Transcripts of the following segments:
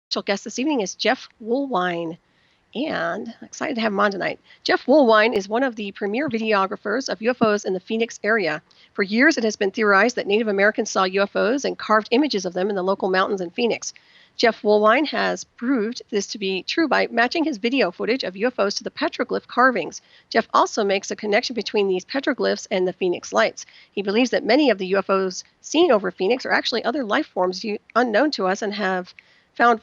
special guest this evening is Jeff Woolwine, and I'm excited to have him on tonight. Jeff Woolwine is one of the premier videographers of UFOs in the Phoenix area. For years, it has been theorized that Native Americans saw UFOs and carved images of them in the local mountains in Phoenix. Jeff Woolwine has proved this to be true by matching his video footage of UFOs to the petroglyph carvings. Jeff also makes a connection between these petroglyphs and the Phoenix lights. He believes that many of the UFOs seen over Phoenix are actually other life forms unknown to us and has found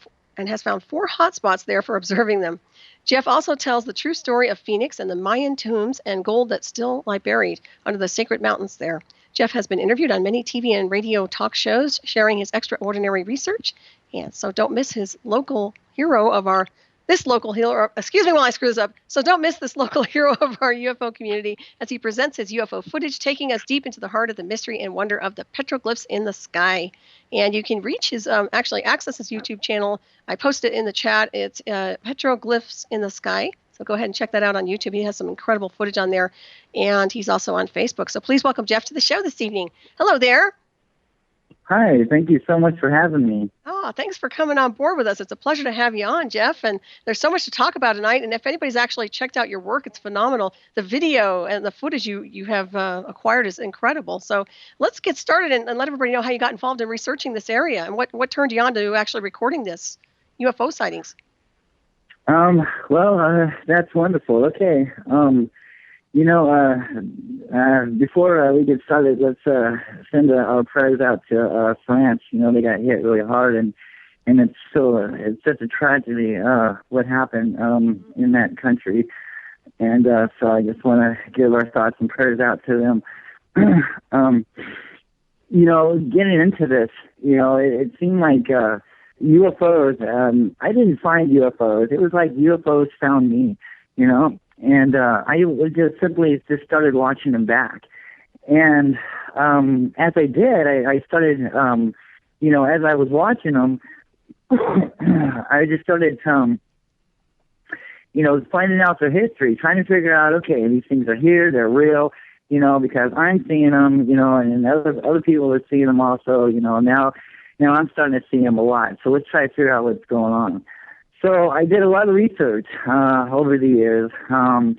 4 hotspots there for observing them. Jeff also tells the true story of Phoenix and the Mayan tombs and gold that still lie buried under the sacred mountains there. Jeff has been interviewed on many TV and radio talk shows, sharing his extraordinary research. And so don't miss his local hero of our excuse me while I screw this up. So don't miss this local hero of our UFO community as he presents his UFO footage, taking us deep into the heart of the mystery and wonder of the petroglyphs in the sky. And you can reach his, access his YouTube channel. I posted it in the chat. It's Petroglyphs in the Sky. So go ahead and check that out on YouTube. He has some incredible footage on there. And he's also on Facebook. So please welcome Jeff to the show this evening. Hello there. Hi, thank you so much for having me. Oh, thanks for coming on board with us. It's a pleasure to have you on, Jeff. And there's so much to talk about tonight. And if anybody's actually checked out your work, it's phenomenal. The video and the footage you have acquired is incredible. So let's get started and let everybody know how you got involved in researching this area and what turned you on to actually recording this UFO sightings. That's wonderful. Okay. Before we get started, let's send our prayers out to France. They got hit really hard, and it's such a tragedy what happened in that country. And so I just want to give our thoughts and prayers out to them. Getting into this, it seemed like UFOs. I didn't find UFOs. It was like UFOs found me. And I just simply started watching them back. And as I did, I started, as I was watching them, I just started, finding out their history, trying to figure out, okay, these things are here, they're real, because I'm seeing them, and other people are seeing them also, now I'm starting to see them a lot. So let's try to figure out what's going on. So I did a lot of research over the years. I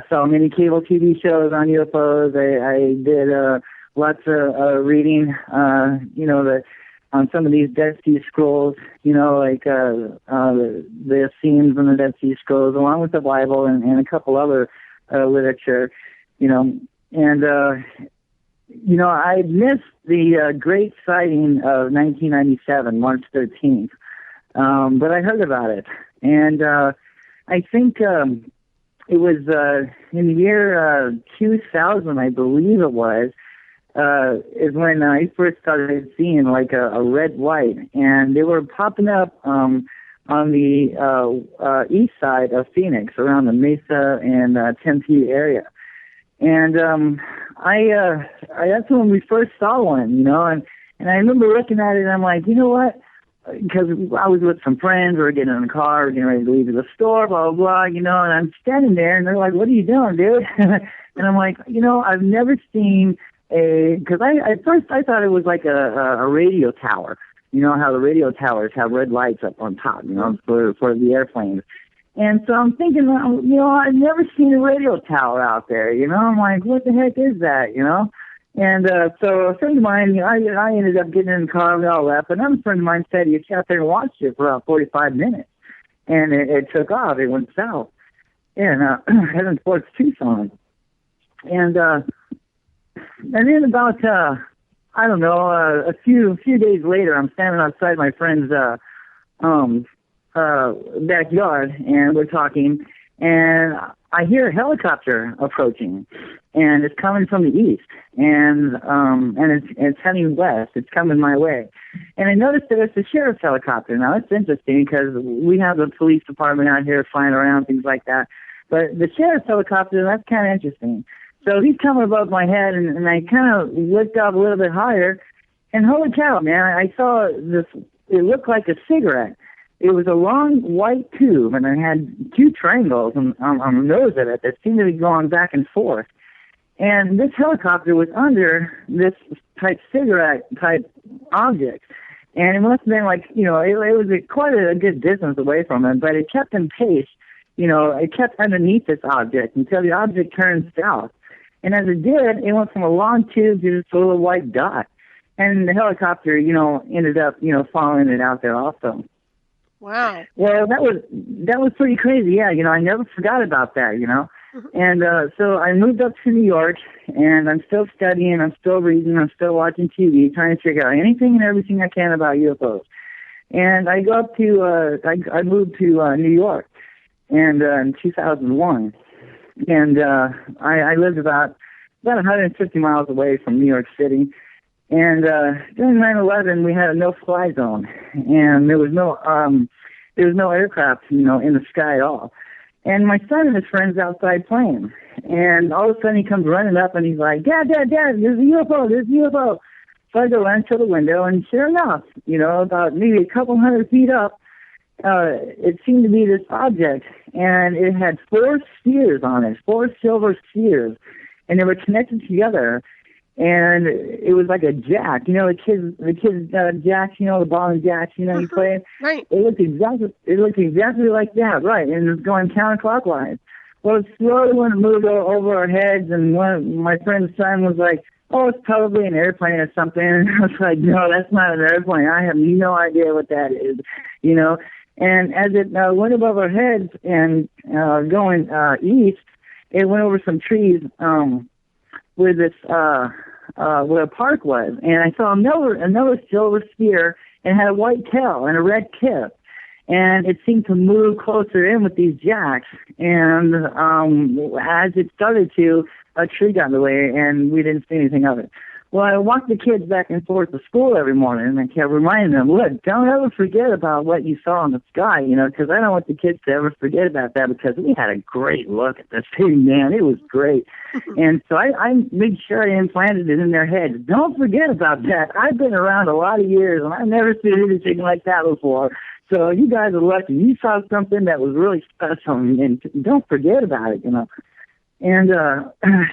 saw many cable TV shows on UFOs. I did lots of reading, on some of these Dead Sea Scrolls, like the scenes in the Dead Sea Scrolls, along with the Bible and a couple other literature, And I missed the great sighting of 1997, March 13th. But I heard about it, and I think it was in the year 2000, I believe it was, is when I first started seeing like a red light, and they were popping up on the east side of Phoenix, around the Mesa and Tempe area. And that's when we first saw one, and I remember looking at it, and I'm like, you know what? Because I was with some friends, we were getting in the car, getting ready to leave to the store, blah, blah, blah, and I'm standing there, and they're like, what are you doing, dude? And I'm like, I've never seen because at first I thought it was like a radio tower, how the radio towers have red lights up on top, for the airplanes. And so I'm thinking, I've never seen a radio tower out there, I'm like, what the heck is that, And so a friend of mine, I ended up getting in the car, we all left, and another friend of mine said he sat there and watched it for about 45 minutes, and it took off, it went south, and heading towards Tucson. And then about, a few days later, I'm standing outside my friend's backyard, and we're talking, and I hear a helicopter approaching, and it's coming from the east, and it's heading west. It's coming my way, and I noticed that it's a sheriff's helicopter. Now that's interesting because we have the police department out here flying around, things like that. But the sheriff's helicopter, that's kind of interesting. So he's coming above my head, and I kind of looked up a little bit higher, and holy cow, man! I saw this. It looked like a cigarette. It was a long white tube, and it had 2 triangles on the nose of it that seemed to be going back and forth. And this helicopter was under this cigarette type object. And it must have been like, you know, it was quite a good distance away from it, but it kept in pace. You know, it kept underneath this object until the object turned south. And as it did, it went from a long tube to this little white dot. And the helicopter, you know, ended up, you know, following it out there also. Wow. Well, that was pretty crazy. Yeah, you know, I never forgot about that, you know. And so I moved up to New York, and I'm still studying, I'm still reading, I'm still watching TV, trying to figure out anything and everything I can about UFOs. And I go up to, I moved to New York, and in 2001, and I lived about 150 miles away from New York City. And during 9/11, we had a no-fly zone, and there was no aircraft, you know, in the sky at all. And my son and his friends outside playing. And all of a sudden he comes running up and he's like, Dad, there's a UFO, there's a UFO. So I go run to the window, and sure enough, you know, about maybe a couple hundred feet up, it seemed to be this object. And it had 4 spheres on it, 4 silver spheres. And they were connected together. And it was like a jack, you know, the kids jacks, you know, the ball and jacks, you know, you play. Right. It looked exactly like that, right? And it was going counterclockwise. Well, it slowly went and moved over our heads, and one of my friend's son was like, "Oh, it's probably an airplane or something." And I was like, "No, that's not an airplane. I have no idea what that is," you know. And as it went above our heads and going east, it went over some trees. Where this where a park was, and I saw another silver sphere, and had a white tail and a red tip, and it seemed to move closer in with these jacks. And as it started to, a tree got in the way, and we didn't see anything of it. Well, I walked the kids back and forth to school every morning, and I kept reminding them, look, don't ever forget about what you saw in the sky, you know, because I don't want the kids to ever forget about that, because we had a great look at this thing, man. It was great. And so I made sure I implanted it in their heads. Don't forget about that. I've been around a lot of years, and I've never seen anything like that before. So you guys are lucky. You saw something that was really special, and don't forget about it, you know. And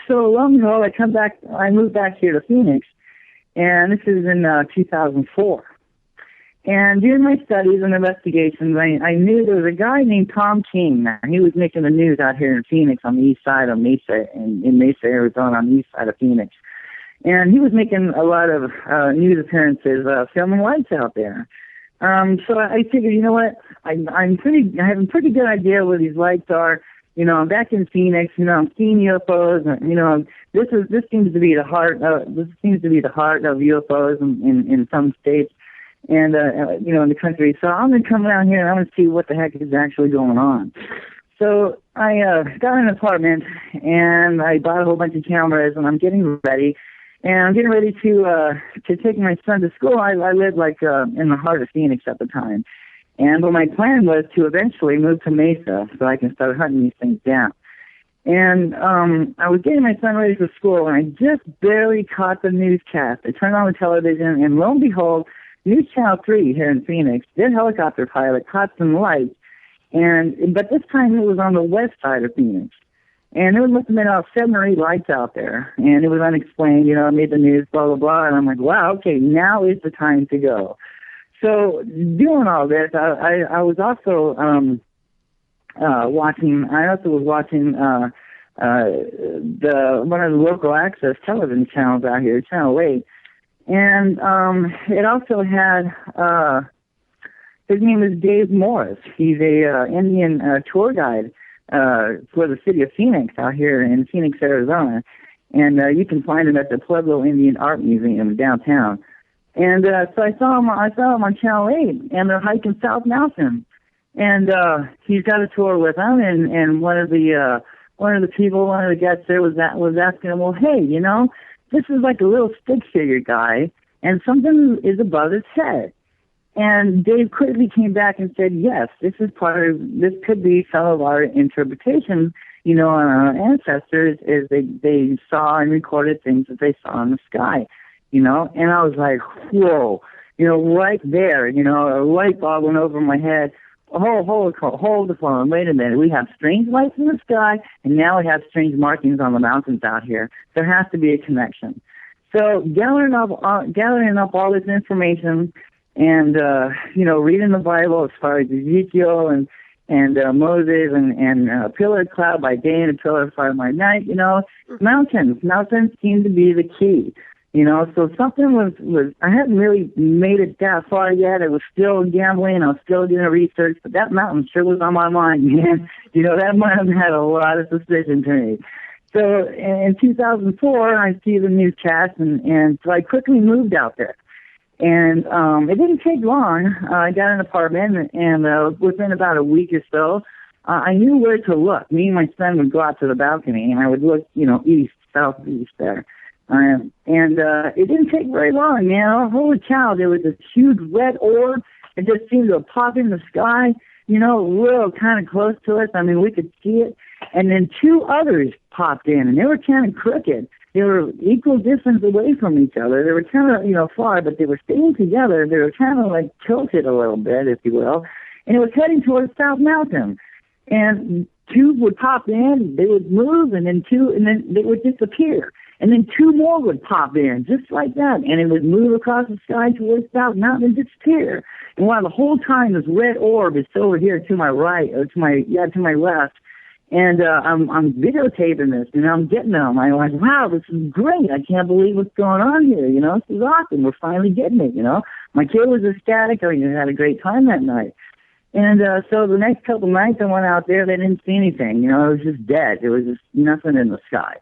so lo and behold, I moved back here to Phoenix, and this is in 2004. And during my studies and investigations, I knew there was a guy named Tom King. He was making the news out here in Phoenix on the east side of Mesa, in Mesa, Arizona, on the east side of Phoenix. And he was making a lot of news appearances, filming lights out there. So I figured, you know what, I have a pretty good idea where these lights are. You know, I'm back in Phoenix. You know, I'm seeing UFOs. And, you know, this seems to be the heart. This seems to be the heart of UFOs in some states, and you know, in the country. So I'm gonna come down here and I'm gonna see what the heck is actually going on. So I got an apartment, and I bought a whole bunch of cameras, and I'm getting ready. And I'm getting ready to take my son to school. I lived like in the heart of Phoenix at the time. And my plan was to eventually move to Mesa so I can start hunting these things down. And I was getting my son ready for school, and I just barely caught the newscast. I turned on the television, and lo and behold, News Channel 3 here in Phoenix, their helicopter pilot caught some lights. But this time it was on the west side of Phoenix. And there must have been about 7 or 8 lights out there. And it was unexplained, you know, it made the news, blah, blah, blah. And I'm like, wow, okay, now is the time to go. So doing all this, I was also watching. I also was watching one of the local access television channels out here, Channel 8, and it also had his name is Dave Morris. He's a Indian tour guide for the city of Phoenix out here in Phoenix, Arizona, and you can find him at the Pueblo Indian Art Museum downtown. And so I saw him on Channel 8, and they're hiking South Mountain. And he's got a tour with him, and one of the people, one of the guests there was asking him, well, hey, you know, this is like a little stick figure guy, and something is above his head. And Dave quickly came back and said, yes, this could be some of our interpretations, you know, on our ancestors, as they saw and recorded things that they saw in the sky. You know, and I was like, whoa, you know, right there, you know, a light bulb went over my head. Hold the phone, wait a minute. We have strange lights in the sky, and now we have strange markings on the mountains out here. There has to be a connection. So gathering up all this information, and reading the Bible as far as Ezekiel and Moses and a pillar of cloud by day and a pillar of fire by night. Mountains seem to be the key. So something was I hadn't really made it that far yet. I was still gambling. I was still doing research, but that mountain sure was on my mind, man. That mountain had a lot of suspicion to me. So in 2004, I see the newscast, and so I quickly moved out there. And it didn't take long. I got an apartment, and within about a week or so, I knew where to look. Me and my son would go out to the balcony, and I would look, east, southeast there. And it didn't take very long, man. Oh, holy cow, there was this huge red orb. It just seemed to pop in the sky, real kind of close to us. I mean, we could see it. And then two others popped in, and they were kind of crooked. They were equal distance away from each other. They were kind of, far, but they were staying together. They were kind of like tilted a little bit, if you will. And it was heading towards South Mountain. And two would pop in, they would move, and then they would disappear. And then two more would pop in, just like that. And it would move across the sky towards South Mountain and disappear. And while the whole time this red orb is over here to my right, or to my left, and I'm videotaping this, and I'm getting them. I'm like, wow, this is great. I can't believe what's going on here. This is awesome. We're finally getting it, My kid was ecstatic. I had a great time that night. And so the next couple nights I went out there, they didn't see anything. It was just dead. There was just nothing in the sky.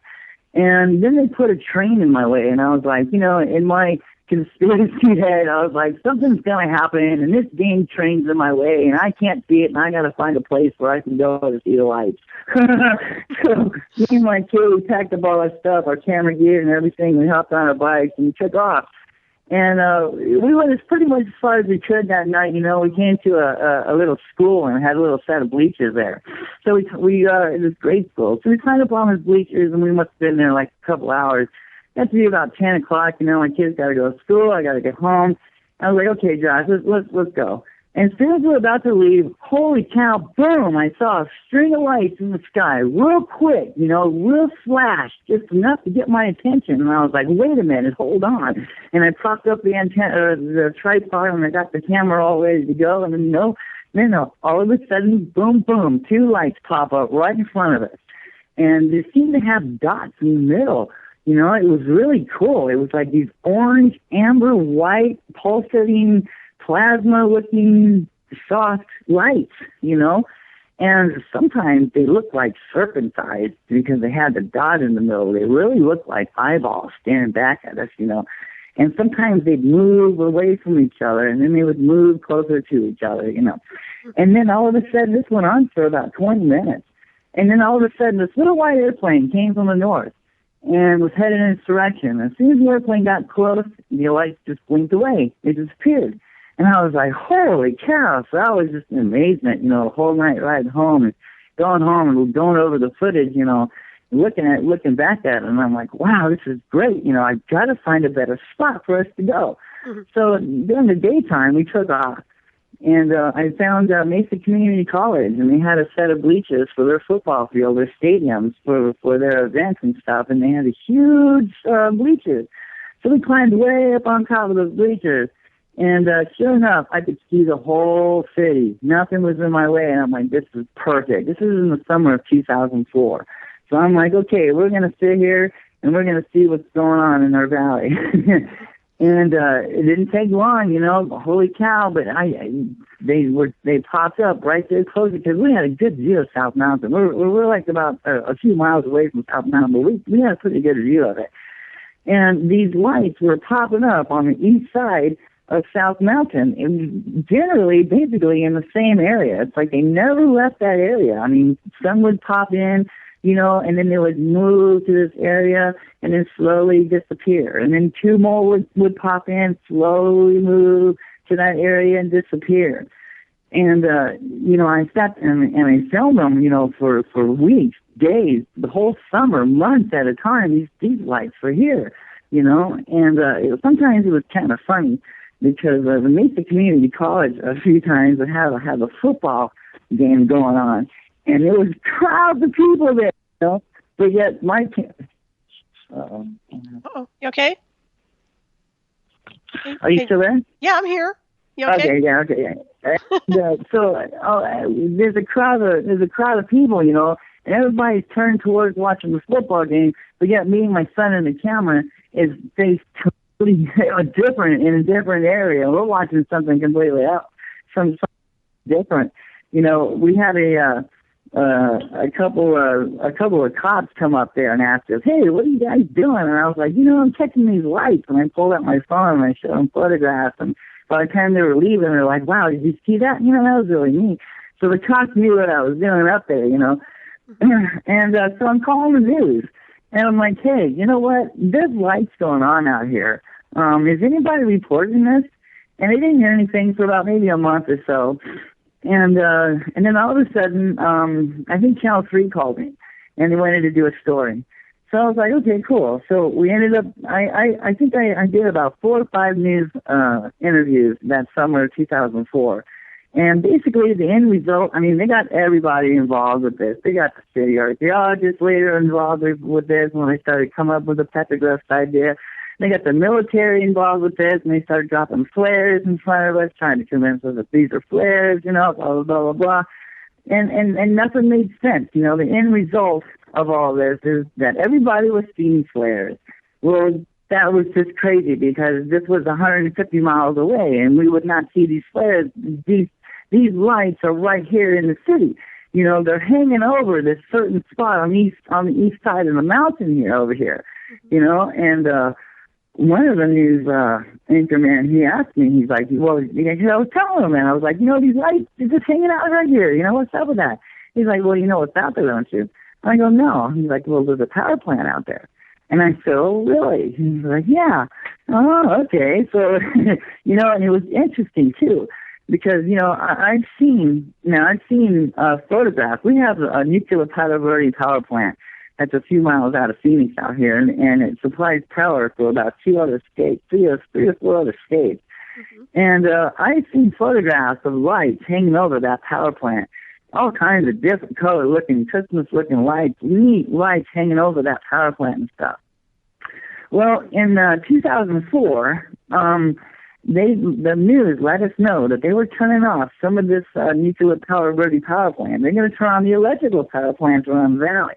And then they put a train in my way, and I was like, in my conspiracy head, I was like, something's going to happen, and this dang train's in my way, and I can't see it, and I got to find a place where I can go to see the lights. So me and my kid, we packed up all our stuff, our camera gear and everything. We hopped on our bikes and took off. And we went as pretty much as far as we could that night. We came to a little school and had a little set of bleachers there. So it was grade school. So we climbed up on those bleachers, and we must have been there like a couple hours. It had to be about 10 o'clock. My kids got to go to school. I got to get home. I was like, okay, Josh, let's go. And as soon as we were about to leave, holy cow, boom, I saw a string of lights in the sky real quick, real flash, just enough to get my attention. And I was like, wait a minute, hold on. And I propped up the antenna, the tripod, and I got the camera all ready to go. And then, no, all of a sudden, boom, boom, two lights pop up right in front of us. And they seemed to have dots in the middle. It was really cool. It was like these orange, amber, white, pulsating, plasma-looking soft lights, and sometimes they looked like serpent's eyes because they had the dot in the middle. They really looked like eyeballs staring back at us, and sometimes they'd move away from each other, and then they would move closer to each other, and then all of a sudden this went on for about 20 minutes, and then all of a sudden this little white airplane came from the north and was headed in its direction. As soon as the airplane got close, the lights just blinked away. They disappeared. And I was like, holy cow. So that was just an amazement, the whole night ride home and going home and going over the footage, looking back at it. And I'm like, wow, this is great. I've got to find a better spot for us to go. Mm-hmm. So during the daytime, we took off. And I found Mesa Community College, and they had a set of bleachers for their football field, their stadiums, for their events and stuff. And they had a huge bleachers. So we climbed way up on top of those bleachers. And sure enough, I could see the whole city. Nothing was in my way. And I'm like, this is perfect. This is in the summer of 2004. So I'm like, okay, we're going to sit here and we're going to see what's going on in our valley. And it didn't take long, holy cow. But they popped up right there close because we had a good view of South Mountain. We're like about a few miles away from South Mountain, but we had a pretty good view of it. And these lights were popping up on the east side of South Mountain, and generally, basically in the same area. It's like they never left that area. I mean, some would pop in, and then they would move to this area and then slowly disappear. And then two more would pop in, slowly move to that area and disappear. And, I sat and I filmed them, for weeks, days, the whole summer, months at a time. These lights were here, and sometimes it was kind of funny, because the Mesa Community College a few times would have a football game going on, and there was crowds of people there, but yet my Uh-oh. You okay? Are you still there? Yeah, I'm here. You okay? Okay, yeah, okay, yeah. There's a crowd of people, you know, and everybody's turned towards watching the football game. But yet, me and my son and the camera is faced totally different in a different area. We're watching something completely else, something different. You know, we had a couple of cops come up there and asked us, "Hey, what are you guys doing?" And I was like, "You know, I'm checking these lights." And I pulled out my phone and I showed them photographs. And by the time they were leaving, they're like, "Wow, did you see that? You know, that was really neat." So the cops knew what I was doing up there, you know. And so I'm calling the news, and I'm like, "Hey, you know what? There's lights going on out here. Is anybody reporting this?" And they didn't hear anything for about maybe a month or so. And then all of a sudden, I think Channel 3 called me, and they wanted to do a story. So I was like, okay, cool. So we ended up, I think I did about 4 or 5 news interviews that summer of 2004. And basically the end result, I mean, they got everybody involved with this. They got the city archaeologists later involved with this when they started coming up with the petroglyphs idea. They got the military involved with this, and they started dropping flares in front of us, trying to convince us that these are flares, you know, blah, blah, blah, blah, blah. And nothing made sense. You know, the end result of all this is that everybody was seeing flares. Well, that was just crazy because this was 150 miles away, and we would not see these flares. These lights are right here in the city. You know, they're hanging over this certain spot on the east side of the mountain here, over here. You know, and one of the news anchormen, he asked me, he's like, well, I was telling him, and I was like, you know, these lights are just hanging out right here. You know, what's up with that? He's like, well, you know what's out there, don't you? I go, no. He's like, well, there's a power plant out there. And I said, oh, really? He's like, yeah. Oh, okay. So, you know, and it was interesting, too, because, you know, I've seen photographs. We have a nuclear power plant that's a few miles out of Phoenix out here, and it supplies power for about 2 other states, 3 or 4 other states. Mm-hmm. And I've seen photographs of lights hanging over that power plant, all kinds of different color-looking, Christmas-looking lights, neat lights hanging over that power plant and stuff. Well, in 2004, the news let us know that they were turning off some of this nuclear power plant. They're going to turn on the electrical power plants around the valley.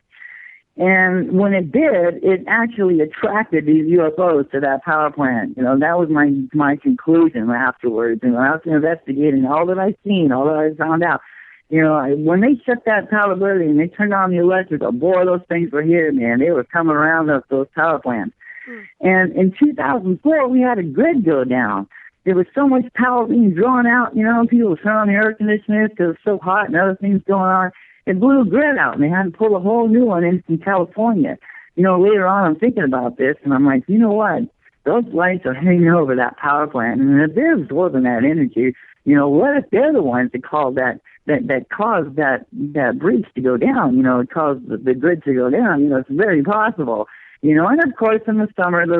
And when it did, it actually attracted these UFOs to that power plant. You know, that was my conclusion afterwards. And after investigating all that I've seen, all that I found out, you know, when they shut that power building and they turned on the electrical, boy, those things were here, man. They were coming around those power plants. And in 2004, we had a grid go down. There was so much power being drawn out, you know, people were turning on the air conditioners because it was so hot and other things going on. It blew a grid out, and they had to pull a whole new one in from California. You know, later on, I'm thinking about this, and I'm like, you know what? Those lights are hanging over that power plant, and if they're absorbing that energy, you know, what if they're the ones that caused that breach to go down? You know, it caused the grid to go down. You know, it's very possible. You know, and of course, in the summer, they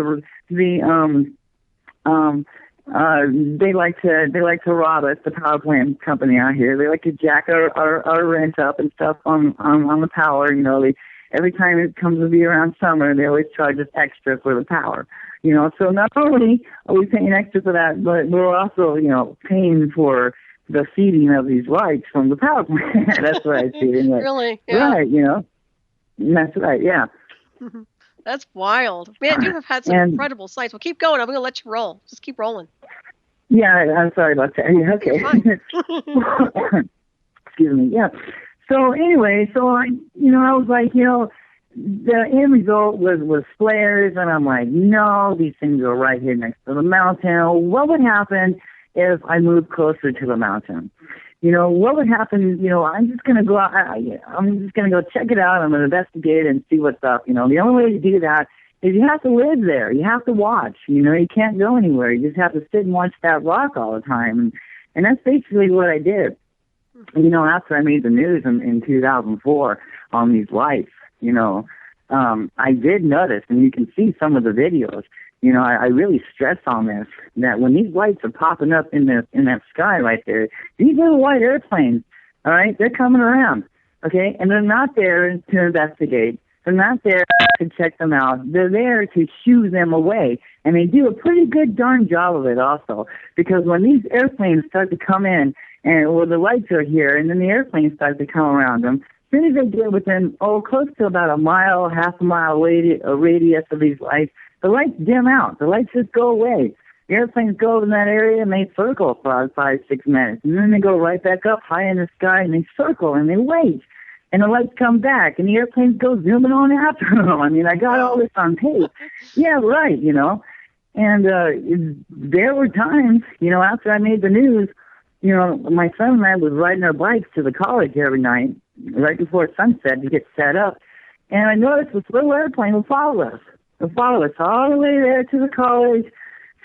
like to rob us, the power plant company out here. They like to jack our rent up and stuff on the power. You know, every time it comes to be around summer, they always charge us extra for the power. You know, so not only are we paying extra for that, but we're also, you know, paying for the feeding of these lights from the power plant. That's what I see. Anyway. Really? Yeah. Right, you know. That's right, yeah. That's wild. Man, you have had some incredible sights. Well, keep going. I'm going to let you roll. Just keep rolling. Yeah, I'm sorry about that. Yeah, okay. Excuse me. Yeah. So anyway, I was like, you know, the end result was flares, and I'm like, no, these things are right here next to the mountain. What would happen if I moved closer to the mountain? You know, what would happen? You know, I'm just gonna go out. I'm just gonna go check it out. I'm gonna investigate and see what's up. You know, the only way to do that is you have to live there. You have to watch. You know, you can't go anywhere. You just have to sit and watch that rock all the time. And that's basically what I did. You know, after I made the news in 2004 on these lights, you know, I did notice, and you can see some of the videos. You know, I really stress on this, that when these lights are popping up in that sky right there, these little white airplanes, all right, they're coming around, okay? And they're not there to investigate. They're not there to check them out. They're there to shoo them away. And they do a pretty good darn job of it also, because when these airplanes start to come in, and well, the lights are here, and then the airplanes start to come around them, as soon as they get within, close to about a mile, half a mile radius of these lights, the lights dim out. The lights just go away. The airplanes go in that area and they circle for 5-6 minutes. And then they go right back up high in the sky and they circle and they wait. And the lights come back and the airplanes go zooming on after them. I mean, I got all this on tape. Yeah, right, you know. And there were times, you know, after I made the news, you know, my son and I was riding our bikes to the college every night, right before sunset to get set up. And I noticed this little airplane would follow us. It would follow us all the way there to the college,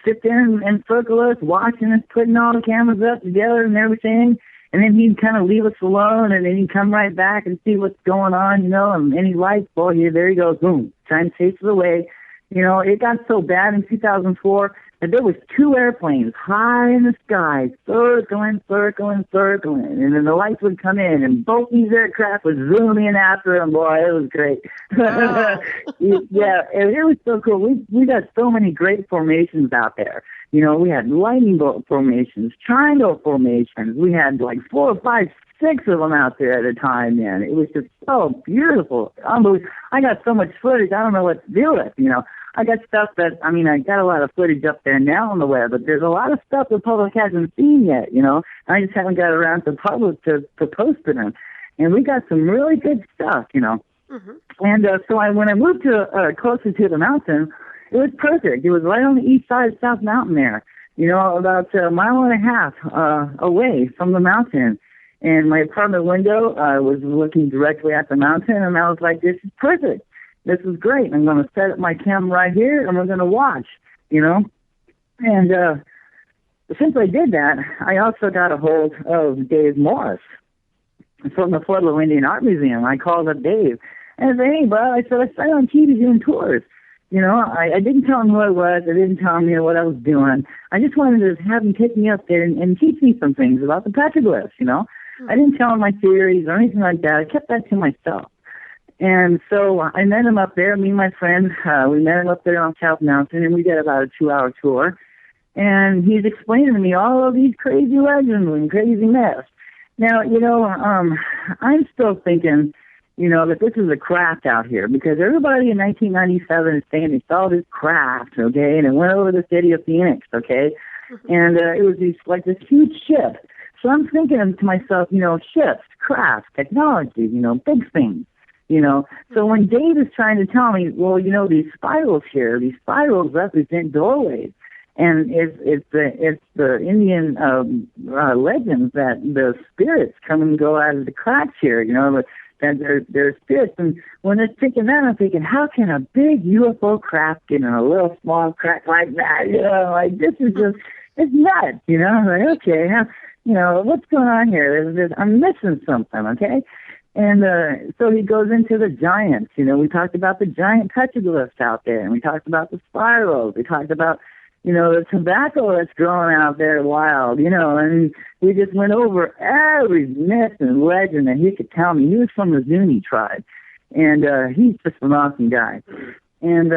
sit there and circle us, watching us, putting all the cameras up together and everything. And then he'd kind of leave us alone, and then he'd come right back and see what's going on, you know, and any lights, boy, here, there he goes, boom, trying to chase it away. You know, it got so bad in 2004 that there was 2 airplanes high in the sky, circling, and then the lights would come in, and both these aircraft would zoom in after them. Boy, it was great. Wow. Yeah, it was so cool. We got so many great formations out there. You know, we had lightning bolt formations, triangle formations. We had like 4 or 5, 6 of them out there at a time, man. It was just so beautiful. Unbelievable. I got so much footage, I don't know what to do with, you know. I got stuff that, I mean, I got a lot of footage up there now on the web, but there's a lot of stuff the public hasn't seen yet, you know. I just haven't got around to public to posting them. And we got some really good stuff, you know. Mm-hmm. And so when I moved to closer to the mountain, it was perfect. It was right on the east side of South Mountain there, you know, about a mile and a half away from the mountain. And my apartment window was looking directly at the mountain, and I was like, this is perfect. This is great. I'm going to set up my camera right here, and we're going to watch, you know. And since I did that, I also got a hold of Dave Morris from the Pueblo Indian Art Museum. I called up Dave, and I said, hey, bud, I said, I started on TV doing tours. You know, I didn't tell him who I was. I didn't tell him, you know, what I was doing. I just wanted to have him take me up there and teach me some things about the petroglyphs, you know. I didn't tell him my theories or anything like that. I kept that to myself. And so I met him up there, me and my friend. We met him up there on South Mountain, and we did about a 2-hour tour. And he's explaining to me all of these crazy legends and crazy myths. Now, you know, I'm still thinking, you know, that this is a craft out here, because everybody in 1997 is saying they saw this craft, okay, and it went over the city of Phoenix, okay, and it was this huge ship. So I'm thinking to myself, you know, ships, craft, technology, you know, big things, you know. So when Dave is trying to tell me, well, you know, these spirals here, these spirals represent doorways. And it's the Indian legends that the spirits come and go out of the cracks here, you know, that they're spirits. And when they're thinking that, I'm thinking, how can a big UFO craft get in a little small crack like that? You know, like, this is just, it's nuts, you know. I'm like, okay, you know, what's going on here? I'm missing something, okay? And so he goes into the giants. You know, we talked about the giant petroglyphs out there, and we talked about the spirals. We talked about, you know, the tobacco that's growing out there wild, you know, and we just went over every myth and legend that he could tell me. He was from the Zuni tribe, and he's just an awesome guy. And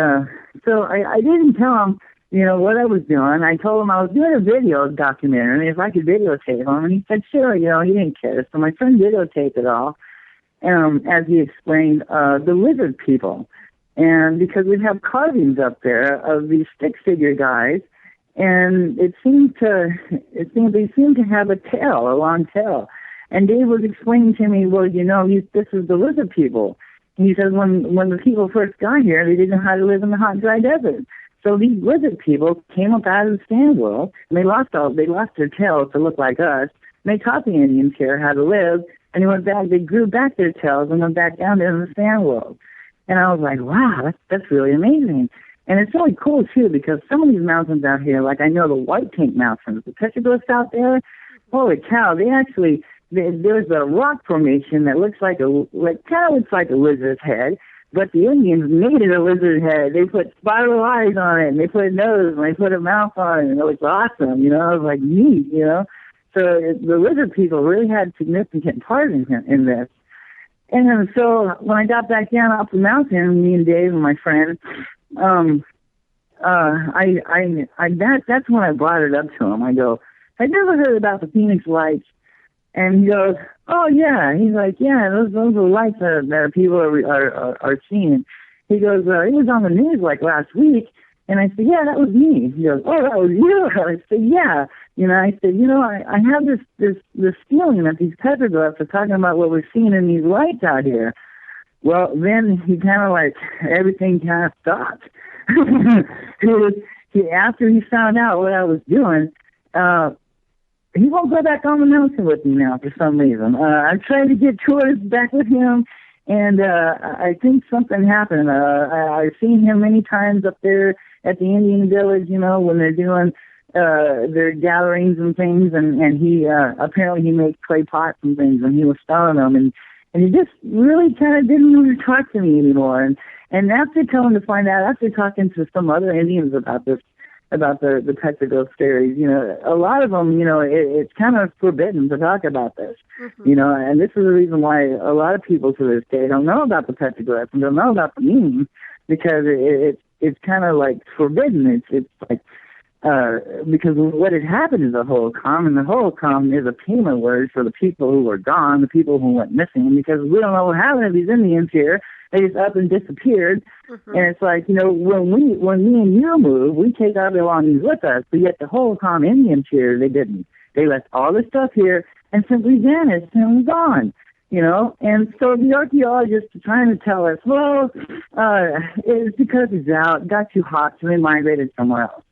so I didn't tell him, you know, what I was doing. I told him I was doing a video documentary, and if I could videotape him, and he said, sure, you know, he didn't care. So my friend videotaped it all, as he explained, the lizard people. And because we have carvings up there of these stick figure guys, and they seem to have a tail, a long tail. And Dave was explaining to me, well, you know, this is the lizard people. And he says when the people first got here, they didn't know how to live in the hot, dry desert. So these lizard people came up out of the sand world, and they lost their tails to look like us. And they taught the Indians here how to live, and they grew back their tails and went back down there in the sand world. And I was like, wow, that's really amazing. And it's really cool, too, because some of these mountains out here, like I know the White Tank Mountains, the petroglyphs out there, holy cow, there's a rock formation that kind of looks like a lizard's head, but the Indians made it a lizard head. They put spiral eyes on it, and they put a nose, and they put a mouth on it, and it was awesome, you know, it was like neat, you know. So the lizard people really had a significant part in this. And so when I got back down off the mountain, me and Dave and my friend, that's when I brought it up to him. I go, I never heard about the Phoenix lights. And he goes, oh yeah. He's like, yeah, those are lights that people are seeing. He goes, it was on the news like last week. And I said, yeah, that was me. He goes, oh, that was you. I said, yeah. I said, I have this feeling that these petroglyphs are talking about what we're seeing in these lights out here. Well, then he kind of like, everything kind of stopped. After he found out what I was doing, he won't go back on the mountain with me now for some reason. I'm trying to get tours back with him, and I think something happened. I've seen him many times up there at the Indian village, when they're doing their gatherings and things, and he apparently he makes clay pots and things, and he was selling them, and he just really kind of didn't want to talk to me anymore. And after coming to find out, after talking to some other Indians about this, about the petroglyph theories, a lot of them, it's kind of forbidden to talk about this, and this is the reason why a lot of people to this day don't know about the petroglyphs and don't know about the meaning, because it's kind of like forbidden. It's like, because what had happened is the holocom, and the holocom is a payment word for the people who were gone, the people who went missing, because we don't know what happened to these Indians here. They just up and disappeared. And it's like, when me and you move, we take our belongings with us, but yet the holocom Indians here, they didn't. They left all the stuff here and simply vanished and was gone. And so the archaeologists are trying to tell us, well, it's because it's out, got too hot, so they migrated somewhere else.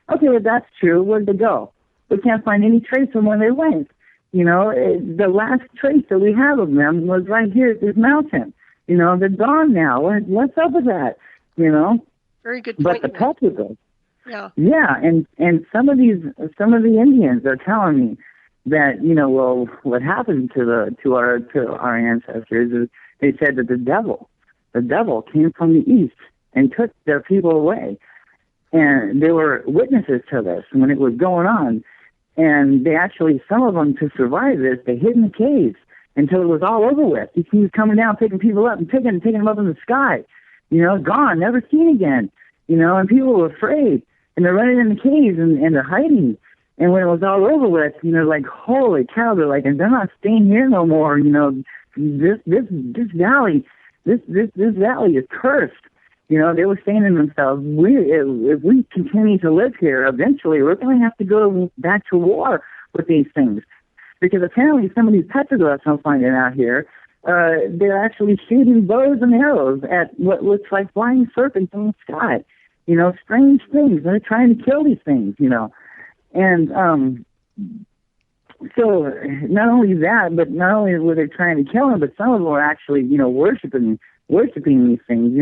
Okay, if that's true, where'd they go? We can't find any trace of where they went. The last trace that we have of them was right here at this mountain. They're gone now. What's up with that? Very good point. But the petroglyphs. Yeah. Yeah, and some of the Indians are telling me that, well, what happened to our ancestors is they said that the devil came from the east and took their people away. And they were witnesses to this when it was going on. And they actually, some of them, to survive this, they hid in the caves until it was all over with. He was coming down, picking people up and taking them up in the sky. Gone, never seen again. And people were afraid. And they're running in the caves and they're hiding. And when it was all over with, like, holy cow, they're like, and they're not staying here no more. This valley is cursed. They were saying to themselves, if we continue to live here, eventually we're going to have to go back to war with these things. Because apparently some of these petroglyphs, I'm finding out here, they're actually shooting bows and arrows at what looks like flying serpents in the sky. Strange things. They're trying to kill these things, And so not only that, but not only were they trying to kill them, but some of them were actually, worshiping these things,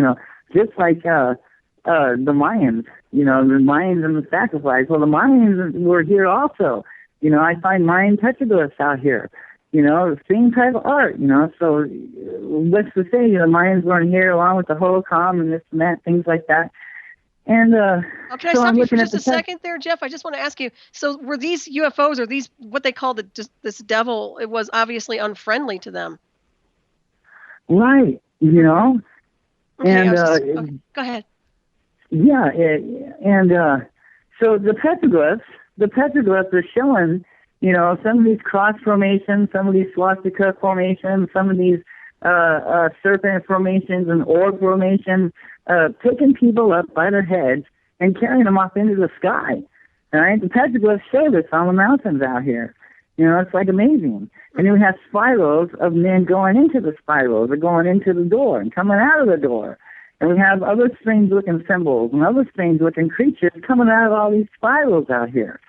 just like the Mayans, the Mayans and the sacrifice. Well, the Mayans were here also. I find Mayan petroglyphs out here. The same type of art. So what's to say? The Mayans weren't here along with the holocom and this and that, things like that. And can I stop you for just a second there, Jeff? I just want to ask you. So were these UFOs, or these what they call this devil? It was obviously unfriendly to them. Right. Okay, and go ahead. Yeah, so the petroglyphs are showing, some of these cross formations, some of these swastika formations, some of these serpent formations and orb formations, picking people up by their heads and carrying them off into the sky. All right, the petroglyphs show this on the mountains out here. It's like amazing. And then we have spirals of men going into the spirals, or going into the door and coming out of the door. And we have other strange-looking symbols and other strange-looking creatures coming out of all these spirals out here,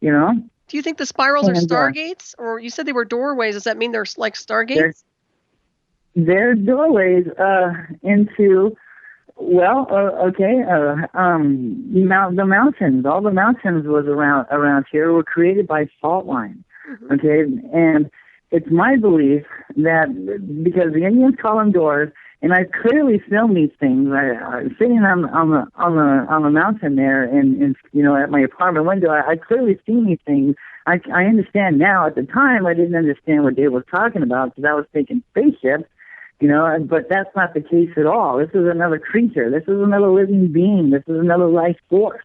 Do you think the spirals are stargates? Or you said they were doorways. Does that mean they're like stargates? They're doorways into... Well, the mountains, all the mountains was around here were created by fault lines. Okay, and it's my belief that because the Indians call them doors, and I clearly filmed these things. I'm sitting on the mountain there, and at my apartment window, I clearly seen these things. I understand now. At the time, I didn't understand what Dave was talking about because I was thinking spaceships. but that's not the case at all. This is another creature. This is another living being. This is another life force.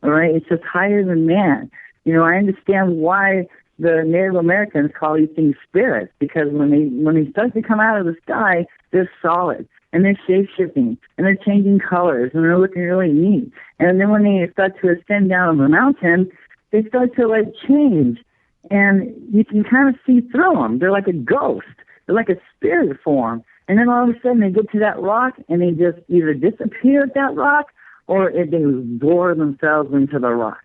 All right, it's just higher than man. I understand why the Native Americans call these things spirits, because when they start to come out of the sky, they're solid and they're shape-shifting and they're changing colors and they're looking really neat. And then when they start to ascend down the mountain, they start to change, and you can kind of see through them. They're like a ghost. They're like a spirit form. And then all of a sudden they get to that rock and they just either disappear at that rock or they absorb themselves into the rock.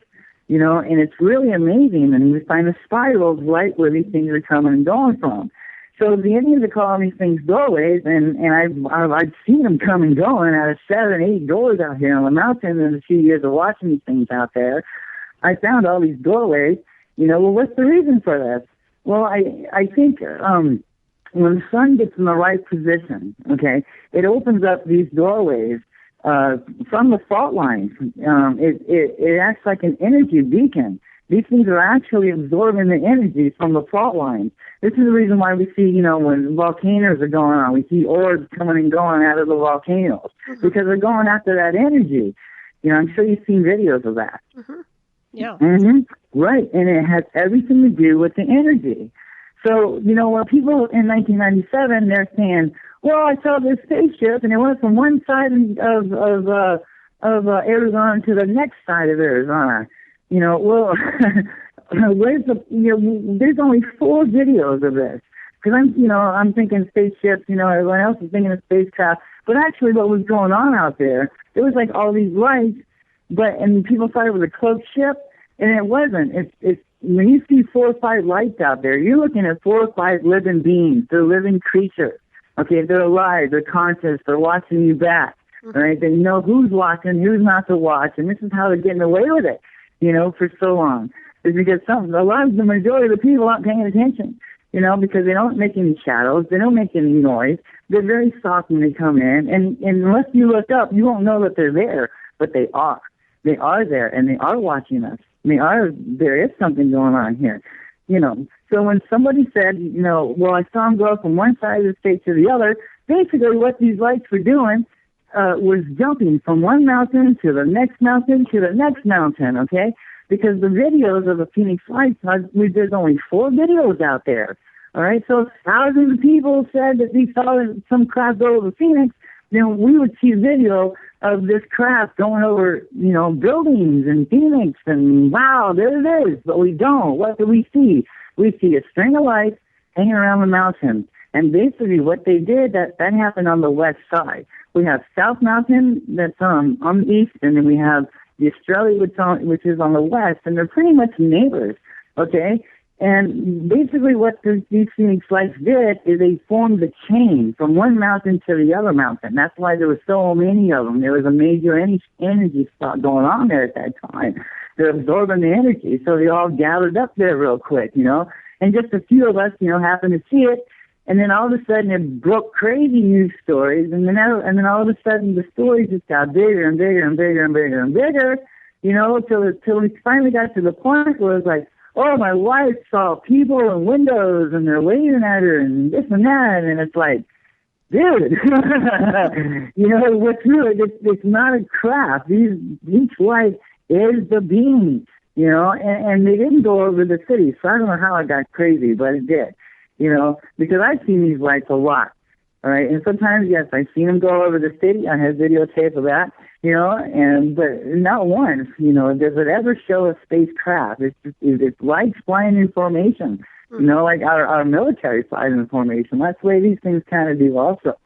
And it's really amazing. And we find the spirals right where these things are coming and going from. So the Indians are calling these things doorways, and I've seen them come and going out of 7, 8 doors out here on the mountain in a few years of watching these things out there. I found all these doorways. Well, what's the reason for this? Well, I think when the sun gets in the right position, okay, it opens up these doorways from the fault lines. It acts like an energy beacon. These things are actually absorbing the energy from the fault lines. This is the reason why we see, when volcanoes are going on, we see orbs coming and going out of the volcanoes, because they're going after that energy. I'm sure you've seen videos of that. Yeah. Right, and it has everything to do with the energy. So, when people in 1997, they're saying, well, I saw this spaceship, and it went from one side of Arizona to the next side of Arizona. Well, there's only 4 videos of this. Because I'm thinking spaceships, everyone else is thinking of spacecraft. But actually what was going on out there was like all these lights, and people thought it was a cloaked ship, and it wasn't. It's when you see 4 or 5 lights out there, you're looking at 4 or 5 living beings. They're living creatures. Okay, they're alive, they're conscious, they're watching you back. Right? They know who's watching, who's not to watch, and this is how they're getting away with it, for so long. It's because the majority of the people aren't paying attention, because they don't make any shadows, they don't make any noise. They're very soft when they come in, and unless you look up, you won't know that they're there, but they are. They are there, and they are watching us. There is something going on here, So when somebody said, well, I saw them go from one side of the state to the other, basically what these lights were doing was jumping from one mountain to the next mountain to the next mountain, okay? Because the videos of the Phoenix Lights, there's only 4 videos out there, all right? So thousands of people said that they saw some craft go over Phoenix. We would see video of this craft going over, buildings in Phoenix, and wow, there it is. But we don't. What do we see? We see a string of lights hanging around the mountain. And basically what they did, that happened on the west side. We have South Mountain that's on the east, and then we have the Australia, which is on the west, and they're pretty much neighbors, okay? And basically what these Phoenix Lights did is they formed a chain from one mountain to the other mountain. That's why there were so many of them. There was a major energy spot going on there at that time. They're absorbing the energy, so they all gathered up there real quick, And just a few of us, happened to see it. And then all of a sudden it broke crazy news stories, and then all of a sudden the stories just got bigger and bigger and bigger and bigger and bigger, till we finally got to the point where it was like, oh, my wife saw people in windows and they're waving at her and this and that, and it's like, dude, what's really, it's not a craft. Each light is the being, and they didn't go over the city, so I don't know how it got crazy, but it did. Because I've seen these lights a lot, all right? And sometimes, yes, I've seen them go over the city. I have videotape of that, but not once, does it ever show a spacecraft. It's lights flying in formation, like our military flies in formation. That's the way these things kind of do also,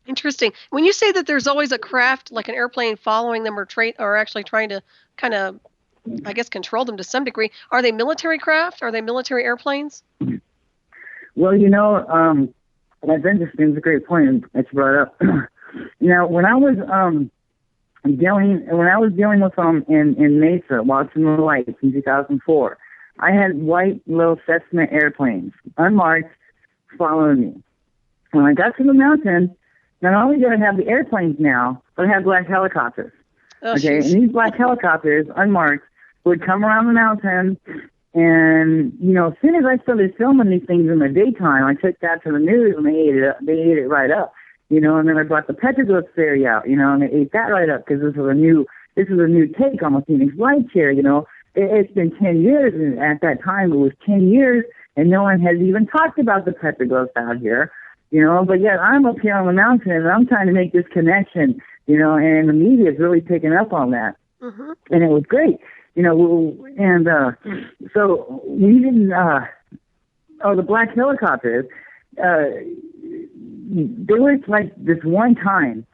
Interesting. When you say that there's always a craft, like an airplane following them or actually trying to kind of, I guess, control them to some degree, are they military craft? Are they military airplanes? Well, that's interesting. It's a great point it's brought up. When I was dealing with them in Mesa, watching the lights in 2004, I had white little Cessna airplanes, unmarked, following me. When I got to the mountain, not only did I have the airplanes now, but I had black helicopters. Oh, okay, geez. And these black helicopters, unmarked, would come around the mountain, And, you know, as soon as I started filming these things in the daytime, I took that to the news and they ate it up. They ate it right up, you know, and then I brought the petroglyph theory out, you know, and they ate that right up because this is a new take on the Phoenix Lights here, you know. It's been 10 years, and at that time it was 10 years, and no one has even talked about the petroglyphs out here, you know, but yet I'm up here on the mountain and I'm trying to make this connection, you know, and the media is really picking up on that. Mm-hmm. And it was great. You know, and so we didn't, the black helicopters, there was like this one time,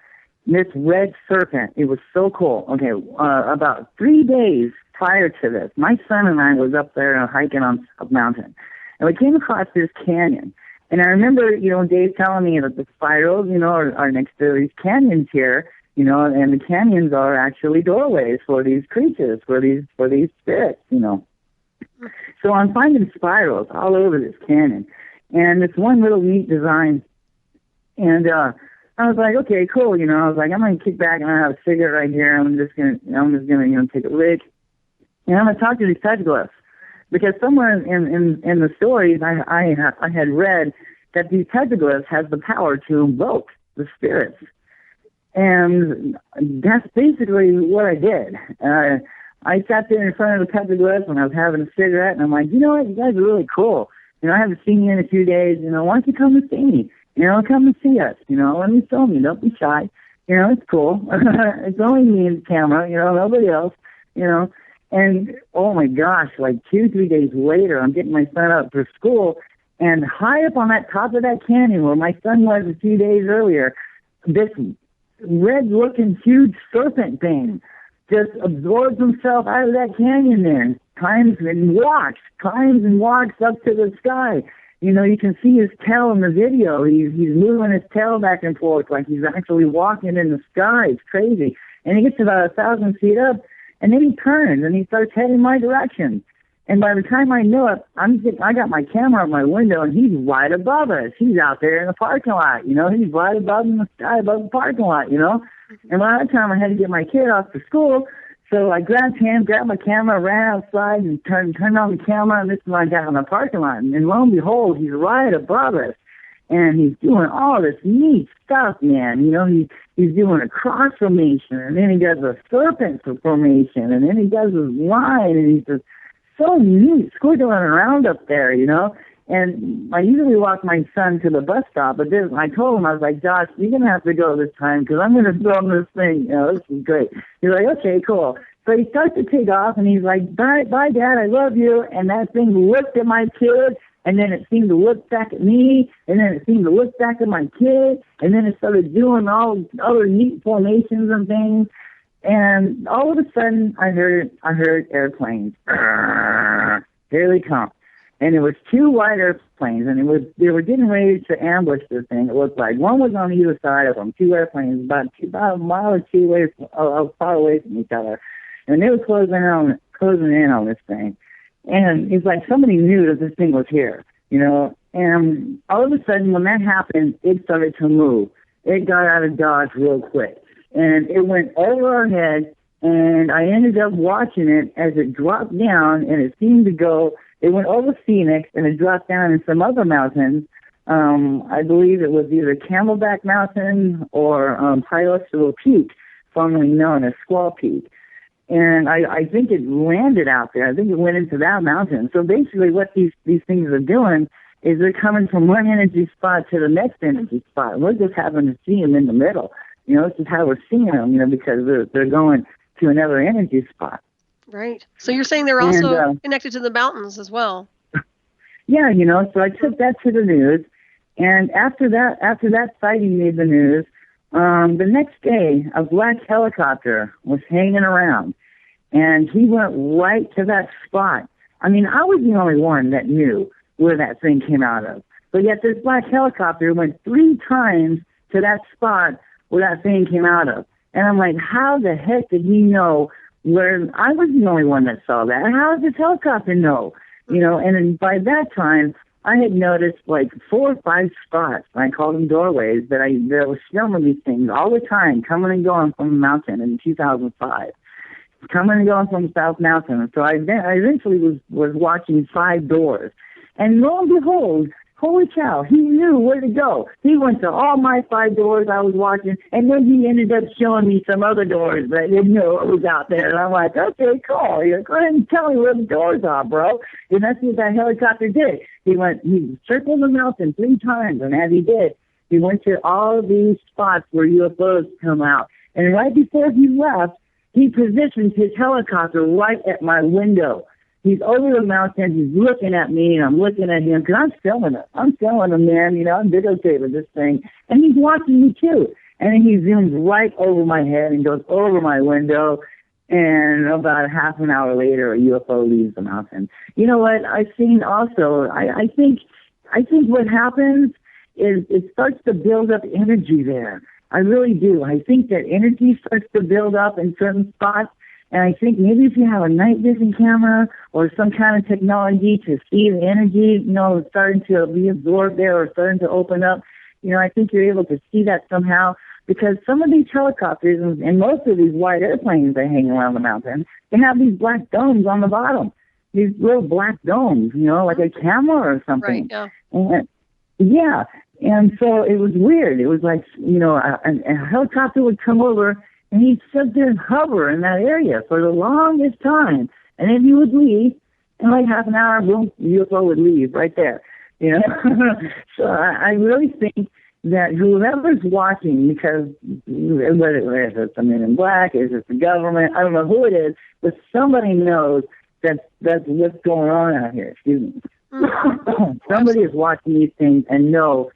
this red serpent, it was so cool. Okay, about 3 days prior to this, my son and I was up there hiking on a mountain, and we came across this canyon. And I remember, you know, Dave telling me that the spirals, you know, are next to these canyons here, you know, and the canyons are actually doorways for these creatures, for these spirits, you know. So I'm finding spirals all over this canyon, and it's one little neat design. And I was like, okay, cool, you know. I was like, I'm gonna kick back and I have a cigarette right here. I'm just gonna, you know, take a lick, and I'm gonna talk to these petroglyphs, because somewhere in the stories I had read that these petroglyphs has the power to invoke the spirits. And that's basically what I did. I sat there in front of the petroglyphs when I was having a cigarette, and I'm like, you know what, you guys are really cool. You know, I haven't seen you in a few days. You know, why don't you come and see me? You know, come and see us. You know, let me film you. Don't be shy. You know, it's cool. It's only me and the camera. You know, nobody else. You know, and oh my gosh, like 2-3 days later, I'm getting my son up for school, and high up on that top of that canyon where my son was a few days earlier, this red-looking huge serpent thing just absorbs himself out of that canyon there, climbs and walks up to the sky. You know, you can see his tail in the video. He's moving his tail back and forth like he's actually walking in the sky. It's crazy. And he gets about 1,000 feet up, and then he turns and he starts heading my direction. And by the time I know it, I got my camera out my window, and he's right above us. He's out there in the parking lot, you know. He's right above in the sky, above the parking lot, you know. And by that time, I had to get my kid off to school, so I grabbed my camera, ran outside, and turned on the camera, and this is when I got in the parking lot. And lo and behold, he's right above us, and he's doing all this neat stuff, man. You know, he's doing a cross formation, and then he does a serpent formation, and then he does his line, and he's just so neat, squiggling around up there, you know. And I usually walk my son to the bus stop, but then I told him, I was like, Josh, you're going to have to go this time because I'm going to film this thing. You know, this is great. He's like, okay, cool. So he starts to take off, and he's like, bye, Dad, I love you. And that thing looked at my kid, and then it seemed to look back at me, and then it seemed to look back at my kid, and then it started doing all other neat formations and things. And all of a sudden, I heard airplanes. Here they come. And it was 2 white airplanes, and they were getting ready to ambush this thing. It looked like one was on either side of them. 2 airplanes, about a mile or 2 away, far away from each other, and they were closing in on this thing. And it's like somebody knew that this thing was here, you know. And all of a sudden, when that happened, it started to move. It got out of Dodge real quick. And it went over our head, and I ended up watching it as it dropped down, and it seemed to go, it went over Phoenix, and it dropped down in some other mountains. I believe it was either Camelback Mountain or Pilot's Peak, formerly known as Squaw Peak. And I think it landed out there. I think it went into that mountain. So basically what these things are doing is they're coming from one energy spot to the next energy spot. And we're just having to see them in the middle. You know, this is how we're seeing them, you know, because they're going to another energy spot. Right. So you're saying they're also connected to the mountains as well. Yeah, you know, so I took that to the news. And after that sighting made the news, the next day, a black helicopter was hanging around. And he went right to that spot. I mean, I was the only one that knew where that thing came out of. But yet this black helicopter went 3 times to that spot where that thing came out of. And I'm like, how the heck did he know where I was the only one that saw that? How did this helicopter know? You know, and then by that time, I had noticed like 4 or 5 spots, I called them doorways, that was filming these things all the time, coming and going from the mountain in 2005. coming and going from the South Mountain. So I eventually was watching 5 doors. And lo and behold, holy cow, he knew where to go. He went to all my 5 doors I was watching, and then he ended up showing me some other doors that I didn't know what was out there. And I'm like, okay, cool. Go ahead and tell me where the doors are, bro. And that's what that helicopter did. He circled the mountain 3 times, and as he did, he went to all these spots where UFOs come out. And right before he left, he positioned his helicopter right at my window. He's over the mountain. He's looking at me, and I'm looking at him because I'm filming it. I'm filming him, man. You know, I'm videotaping this thing. And he's watching me, too. And then he zooms right over my head and goes over my window. And about a half an hour later, a UFO leaves the mountain. You know what? I've seen also, I think what happens is it starts to build up energy there. I really do. I think that energy starts to build up in certain spots. And I think maybe if you have a night vision camera or some kind of technology to see the energy, you know, starting to be absorbed there or starting to open up, you know, I think you're able to see that somehow. Because some of these helicopters and most of these white airplanes that hang around the mountain, they have these black domes on the bottom. These little black domes, you know, like a camera or something. Right, yeah. Yeah. And so it was weird. It was like, you know, a helicopter would come over and he'd sit there and hover in that area for the longest time. And then he would leave, and like half an hour, boom, the UFO would leave right there. You know? So I really think that whoever's watching, because whether it's the Men in Black, is it the government, I don't know who it is, but somebody knows that's what's going on out here. Excuse me. Somebody is watching these things and knows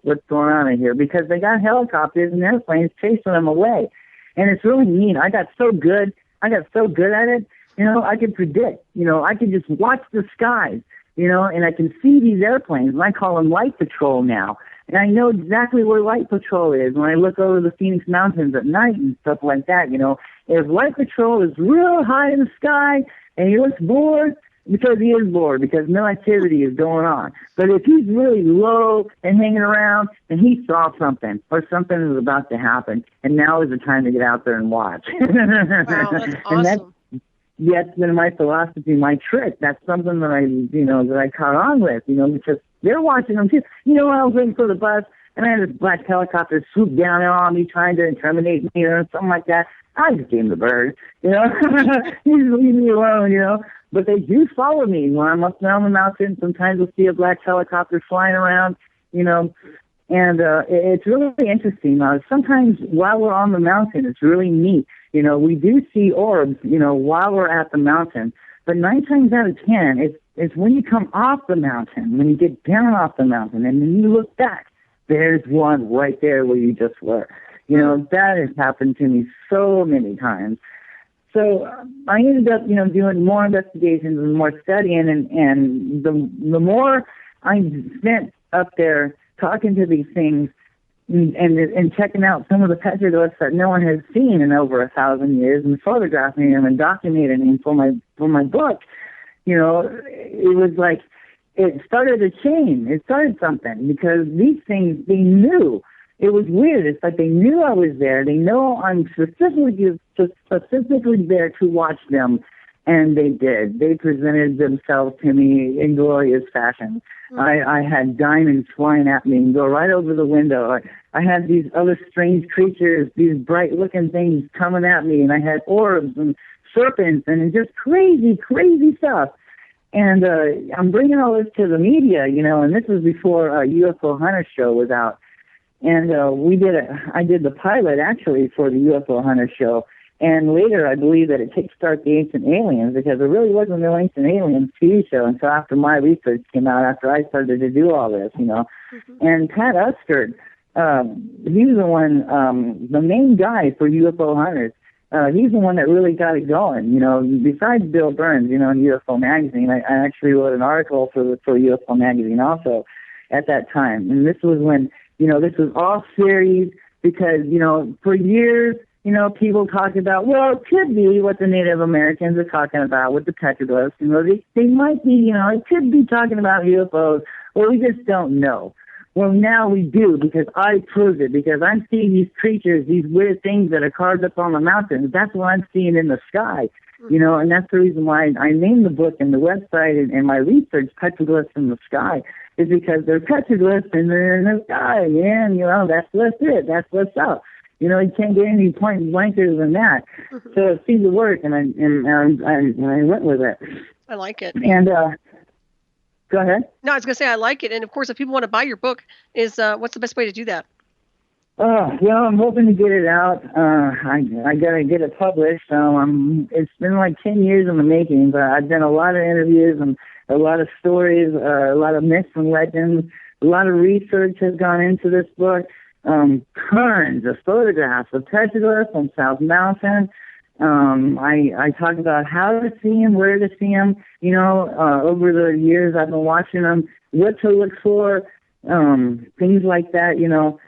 what's going on in here because they got helicopters and airplanes chasing them away. And it's really neat. I got so good at it, you know, I could predict, you know, I could just watch the skies, you know, and I can see these airplanes, and I call them Light Patrol now. And I know exactly where Light Patrol is when I look over the Phoenix Mountains at night and stuff like that, you know. If Light Patrol is real high in the sky and he looks bored, because he is bored, because no activity is going on. But if he's really low and hanging around, then he saw something, or something is about to happen, and now is the time to get out there and watch. Wow, that's awesome. And that's been my philosophy, my trick. That's something that I caught on with, you know, because they're watching them too. You know, when I was waiting for the bus, and I had this black helicopter swoop down on me, trying to incriminate me or something like that, I just gave him the bird, you know. You leave me alone, you know. But they do follow me when I'm up down the mountain. Sometimes we'll see a black helicopter flying around, you know, and it's really interesting. Sometimes while we're on the mountain, it's really neat. You know, we do see orbs, you know, while we're at the mountain. But 9 times out of 10, it's when you come off the mountain, when you get down off the mountain, and then you look back, there's one right there where you just were. You know, that has happened to me so many times. So I ended up, you know, doing more investigations and more studying, and the more I spent up there talking to these things and checking out some of the petroglyphs that no one has seen in over 1,000 years, and photographing them and documenting them for my book, you know, it was like it started a chain. It started something because these things, they knew. It was weird. It's like they knew I was there. They know I'm specifically there to watch them, and they did. They presented themselves to me in glorious fashion. I had diamonds flying at me and go right over the window. I had these other strange creatures, these bright-looking things coming at me, and I had orbs and serpents and just crazy, crazy stuff. And I'm bringing all this to the media, you know, and this was before UFO Hunter show was out. And I did the pilot, actually, for the UFO Hunter show. And later, I believe that it kickstarted the Ancient Aliens, because there really wasn't no Ancient Aliens TV show until after my research came out, after I started to do all this, you know. Mm-hmm. And Pat Ustard, he was the one, the main guy for UFO Hunters. He's the one that really got it going, you know, besides Bill Burns, you know, in UFO Magazine. I actually wrote an article for UFO Magazine also at that time. And this was when, you know, this was all series because, you know, for years, you know, people talked about, well, it could be what the Native Americans are talking about with the petroglyphs. You know, they might be, you know, it could be talking about UFOs. Well, we just don't know. Well, now we do, because I proved it, because I'm seeing these creatures, these weird things that are carved up on the mountains. That's what I'm seeing in the sky, you know, and that's the reason why I named the book and the website and my research, Petroglyphs in the Sky, is because they're petroglyphs in the sky, man. You know, that's it. That's what's up. You know, you can't get any point blanker than that. So it seemed to work, and I went with it. I like it. And go ahead. No, I was going to say I like it. And, of course, if people want to buy your book, what's the best way to do that? Well, I'm hoping to get it out. I got to get it published. It's been like 10 years in the making, but I've done a lot of interviews and a lot of stories, a lot of myths and legends. A lot of research has gone into this book. Tons of photographs of petroglyphs on South Mountain. I talk about how to see them, where to see them. You know, over the years I've been watching them, what to look for, things like that. You know,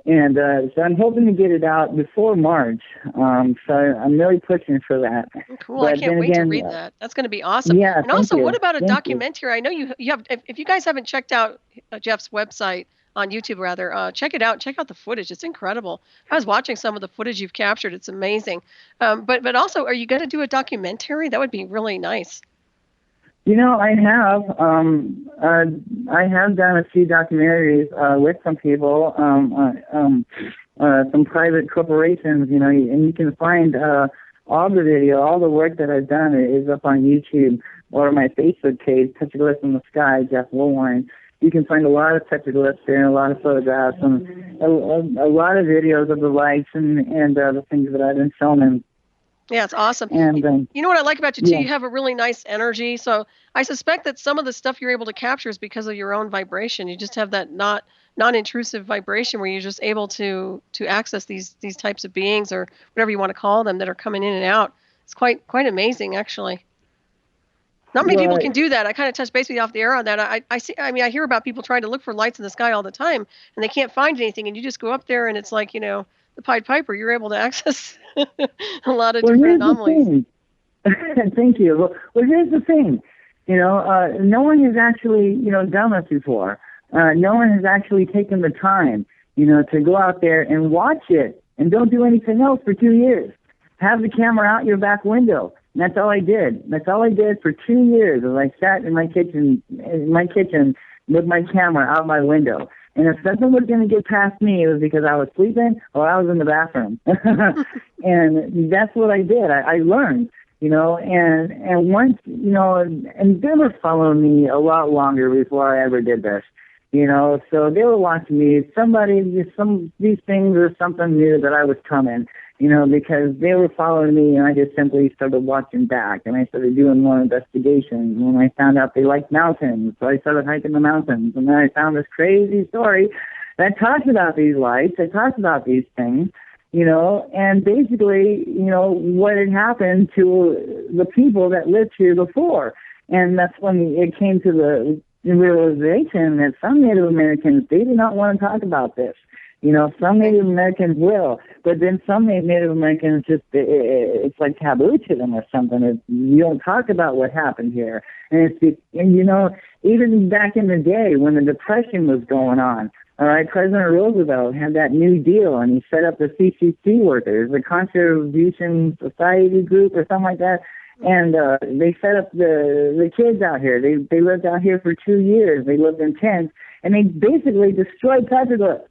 and so I'm hoping to get it out before March. So I'm really pushing for that. Cool! But I can't wait to read that. That's going to be awesome. Yeah. And also, what about a documentary? I know you have. If you guys haven't checked out Jeff's website on YouTube, rather, check it out. Check out the footage. It's incredible. I was watching some of the footage you've captured. It's amazing. But also, are you going to do a documentary? That would be really nice. You know, I have done a few documentaries with some people, some private corporations. You know, and you can find all the video, all the work that I've done is up on YouTube or my Facebook page, Petroglyphs in the Sky, Jeff Woolwine. You can find a lot of petroglyphs there and a lot of photographs and a lot of videos of the lights and the things that I've been filming. Yeah, it's awesome. And you know what I like about you, too? Yeah. You have a really nice energy. So I suspect that some of the stuff you're able to capture is because of your own vibration. You just have that non-intrusive vibration where you're just able to access these types of beings or whatever you want to call them that are coming in and out. It's quite amazing, actually. Not many people can do that. I kind of touched base with you off the air on that. I hear about people trying to look for lights in the sky all the time, and they can't find anything. And you just go up there, and it's like, you know, the Pied Piper. You're able to access a lot of different anomalies. Thank you. Well, here's the thing. You know, no one has actually, you know, done this before. No one has actually taken the time, you know, to go out there and watch it and don't do anything else for 2 years. Have the camera out your back window. And that's all I did. That's all I did for 2 years. As I sat in my kitchen with my camera out my window. And if something was going to get past me, it was because I was sleeping or I was in the bathroom. And that's what I did. I learned, you know, and once, you know, and they were following me a lot longer before I ever did this, you know. So they were watching me. These things or something new that I was coming. You know, because they were following me, and I just simply started watching back, and I started doing more investigations. When I found out they liked mountains, so I started hiking the mountains, and then I found this crazy story that talks about these lights, that talks about these things, you know, and basically, you know, what had happened to the people that lived here before. And that's when it came to the realization that some Native Americans, they did not want to talk about this. You know, some Native Americans will, but then some Native Americans just, it's like taboo to them or something. You don't talk about what happened here. And you know, even back in the day when the Depression was going on, all right, President Roosevelt had that New Deal, and he set up the CCC workers, the Contribution Society Group or something like that. And they set up the kids out here. They lived out here for 2 years. They lived in tents, and they basically destroyed petroglyphs.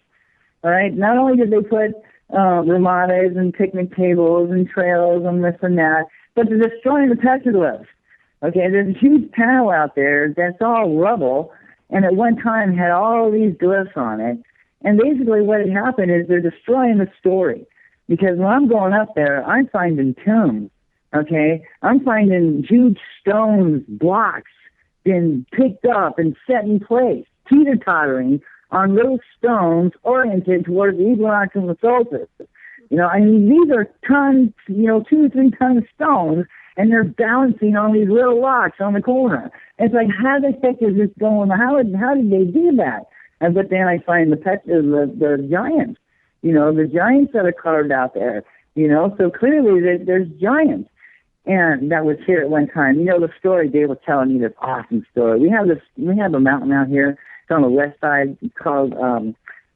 All right. Not only did they put ramadas and picnic tables and trails and this and that, but they're destroying the petroglyphs. Okay, there's a huge panel out there that's all rubble, and at one time had all these glyphs on it. And basically what had happened is they're destroying the story. Because when I'm going up there, I'm finding tombs. Okay, I'm finding huge stones, blocks, been picked up and set in place, teeter-tottering on little stones oriented towards the equinox and the solstice. You know, I mean, these are tons, you know, 2 or 3 ton stones, and they're balancing on these little rocks on the corner. It's like, how the heck is this going? How did they do that? But then I find the giants, you know, the giants that are carved out there, you know, so clearly there's giants. And that was here at one time. You know, the story Dave was telling me, this awesome story. We have a mountain out here on the west side called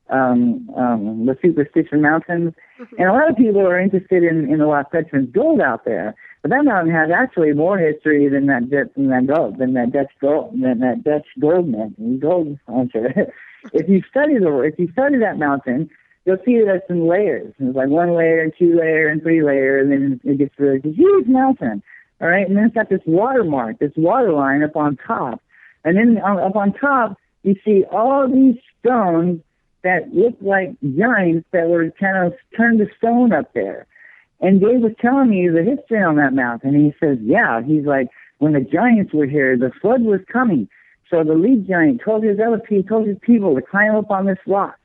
the Superstition Mountains. Mm-hmm. And a lot of people are interested in the Lost Veterans Gold out there. But that mountain has actually more history than that Dutch gold mint. Gold, I'm sure. If you study that mountain, you'll see that it's in layers. It's like 1 layer, and 2 layer, and 3 layer, and then it gets to a huge mountain. All right, and then it's got this watermark, this water line up on top. And then up on top, you see all these stones that look like giants that were kind of turned to stone up there. And Dave was telling me the history on that mountain. And he says, yeah, he's like, when the giants were here, the flood was coming. So the lead giant told his people to climb up on this rock.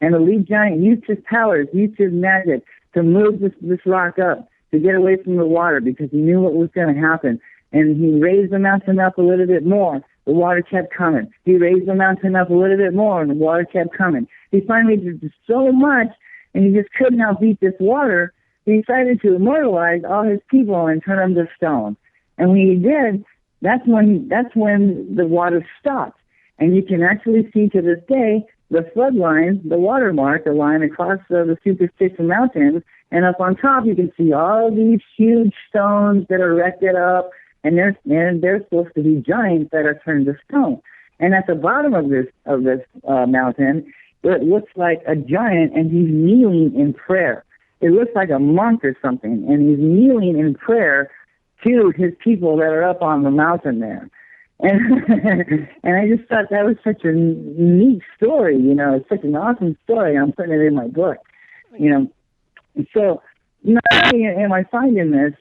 And the lead giant used his powers, used his magic to move this rock up to get away from the water because he knew what was going to happen. And he raised the mountain up a little bit more. The water kept coming. He raised the mountain up a little bit more, and the water kept coming. He finally did so much, and he just couldn't outbeat this water. He decided to immortalize all his people and turn them to stone. And when he did, that's when the water stopped. And you can actually see to this day the flood line, the watermark, the line across the Superstition Mountains. And up on top, you can see all these huge stones that are erected up, and they're supposed to be giants that are turned to stone. And at the bottom of this mountain, it looks like a giant, and he's kneeling in prayer. It looks like a monk or something, and he's kneeling in prayer to his people that are up on the mountain there. And and I just thought that was such a neat story, it's such an awesome story. I'm putting it in my book, So not only am I finding this,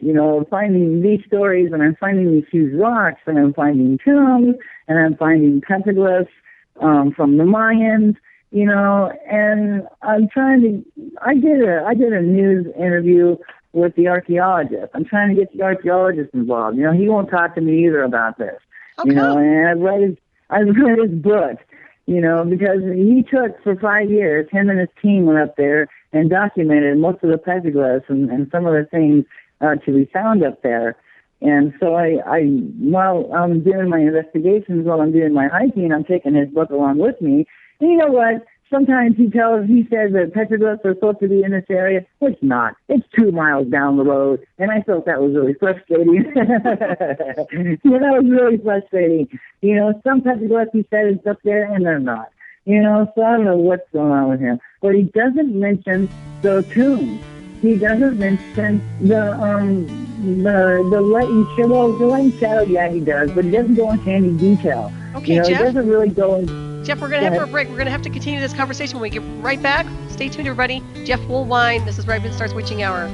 finding these stories, and I'm finding these huge rocks, and I'm finding tombs, and I'm finding petroglyphs from the Mayans, and I did a news interview with the archaeologist. I'm trying to get the archaeologist involved. He won't talk to me either about this. Okay. And I've read his book, because he took for 5 years, him and his team went up there and documented most of the petroglyphs and some of the things to be found up there. And so while I'm doing my investigations, while I'm doing my hiking, I'm taking his book along with me. And you know what? Sometimes he says that petroglyphs are supposed to be in this area. It's not. It's 2 miles down the road. And I felt that was really frustrating. That was really frustrating. Some petroglyphs he said is up there and they're not. So I don't know what's going on with him. But he doesn't mention the tombs. He doesn't mention the light and shadow. Well, the light and shadow, yeah, he does. But he doesn't go into any detail. Okay, Jeff? He doesn't really go into... Jeff, we're going to have for a break. We're going to have to continue this conversation when we get right back. Stay tuned, everybody. Jeff Woolwine, this is Ravenstar's Witching Hour.